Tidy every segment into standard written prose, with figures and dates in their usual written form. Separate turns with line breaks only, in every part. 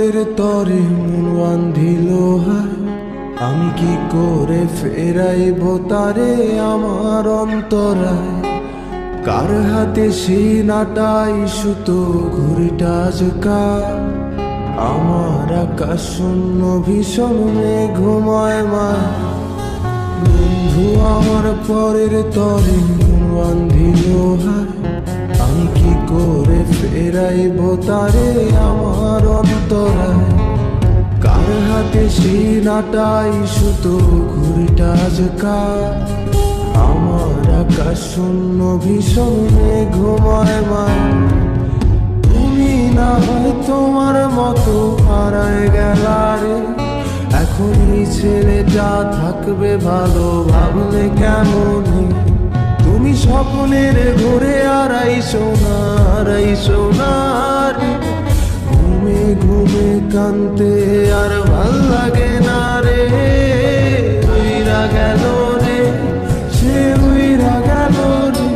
পরের তরে মন বান্ধিল হায়, আমি কি করে ফেরাইব তারে আমার অন্তরায়। কার হাতে সেই নাটাই সুতো ঘুরিটা আজকাল, আমার আকাশ শূন্য ভীষণ মেঘময় মায়। বন্ধু আমার পরের তরে মন বান্ধিল হায়, আমি কি করে ফেরাইব তারে আমার অন্তরায়। কার হাতে সেই নাটাই সুতো ঘুরিটা আজকাল, আমার আকাশ শূন্য ভীষণ মেঘময় মায়। তুমি না হয় তোমার মতো হারায় গেলারে, এখন এই ছেলেটা থাকবে ভালো ভাবলে কেমন। তুমি স্বপ্নের ঘুরে আড়াই সোনার, ঘুমে ঘুমে কানতে আর ভাল লাগে না রে। উইরা গেল রে, সে উইরা গেল রে,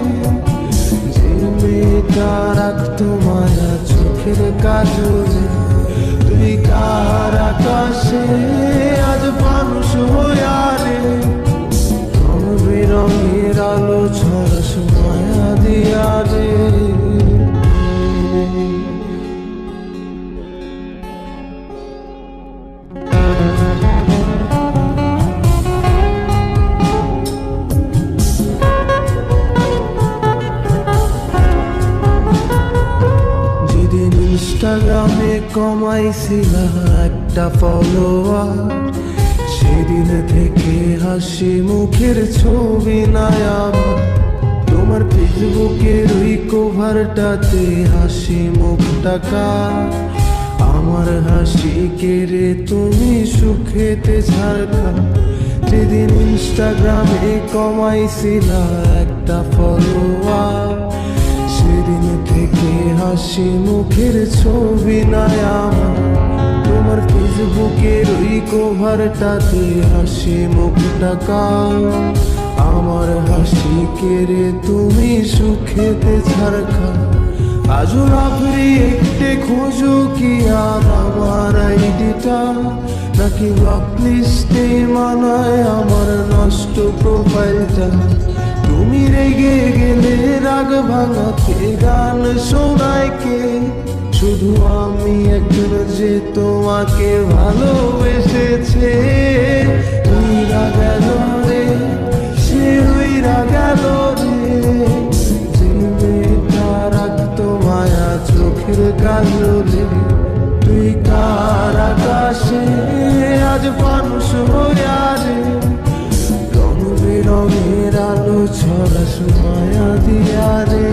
যে মেয়েটা রাখতো মায়া চোখের কাজলে। তুই কার আকাশে আজ মানুষ হইয়া রে, রং বেরঙের আলো ছড়াস মায়া দিয়া রে। যেদিন ইনস্টাগ্রামে কমাইছিলা একটা ফলোয়ার, সেদিন থেকে হাসি মুখের ছবি নাই আমার। তোমার ফেসবুকের ওই কভারটাতে হাসি মুখটা কার, আমার হাসি কেড়ে তুমি সুখেতে ঝাড়খা। যেদিন ইনস্টাগ্রামে কমাইছিলা একটা ফলোয়ার, সেদিন থেকে হাসি মুখের ছবি নাই আমার। তোমার ফেসবুকের ওই কভারটাতে হাসি মুখটা কার, আমার হাসি কেড়ে তুমি সুখেতে ঝাড়খা। আজও লাভরি একটে খোঁজো কি আর আমার আইডিটা, নাকি ব্লক লিস্টে মানায় আমার নষ্ট প্রোফাইলটা। তুমি রেগে গেলে রাগ ভাঙাতে গান শোনায় কে, শুধু আমি একজন যে তোমাকে ভালোবেসেছে। উইরা গেল রে, সে উইরা গেল রে, যে মেয়েটা রাখতো মায়া চোখের কাজলে। তুই কার আকাশে আজ মানুষ হইয়া রে, রং বেরঙের আলো ছড়াস মায়া দিয়া রে।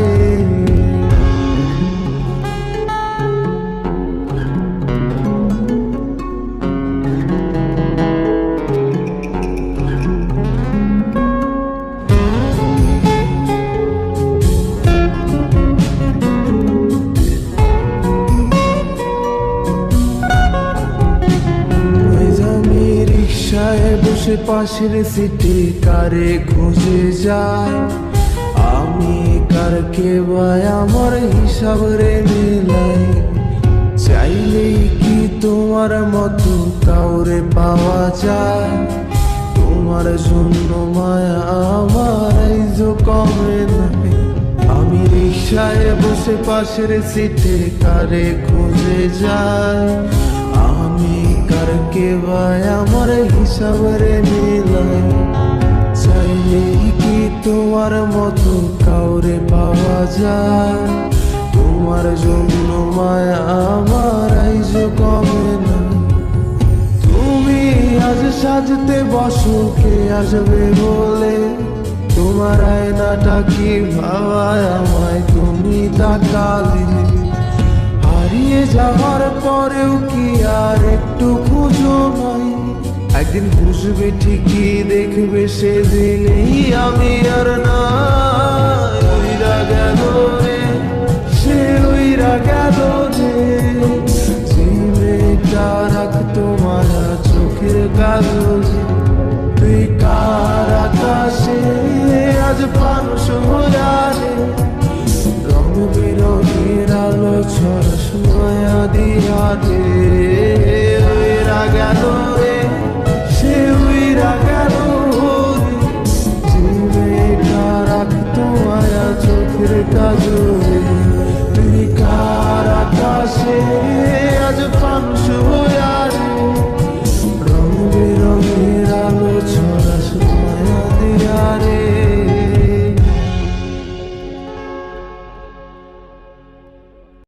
বসে পাশের সিটে কারে খুঁজে যায়, আমি কারকে ভাই আমার হিসাব রে মেলাই। চাইলেই কি তোমার মতো কাউরে পাওয়া যায়, তোমার জন্য মায়া আমার আইজো কমে নাই। আমি রিক্সায় বসে পাশের সিটে কারে খুঁজে যায়, আমি কারকে ভাই আমার হিসাব রে মিলাই। চাইলেই কি তোমার মতো কাউরে পাওয়া যায়, তোমার জন্য মায়া আমার আইজো কমে না। তুমি আজ সাজতে বসো কে আসবে বলে, তোমার আয়নাটা কি ভাবায় আমায় তুমি তাকালে। হারিয়ে যাওয়ার পরেও কি আর একটু খুঁজো নাই, একদিন বুঝবে ঠিকই দেখবে সেদিনই আমি আর নাই। উইরা গেল রে, সে উইরা গেল রে, যে মেয়েটা রাখতো মায়া চোখের কাজলে। তুই কার আকাশে আজ মানুষ হইয়া রে, রং বেরঙের আলো ছড়াস মায়া দিয়া রে। আজ প্রাণ শুভ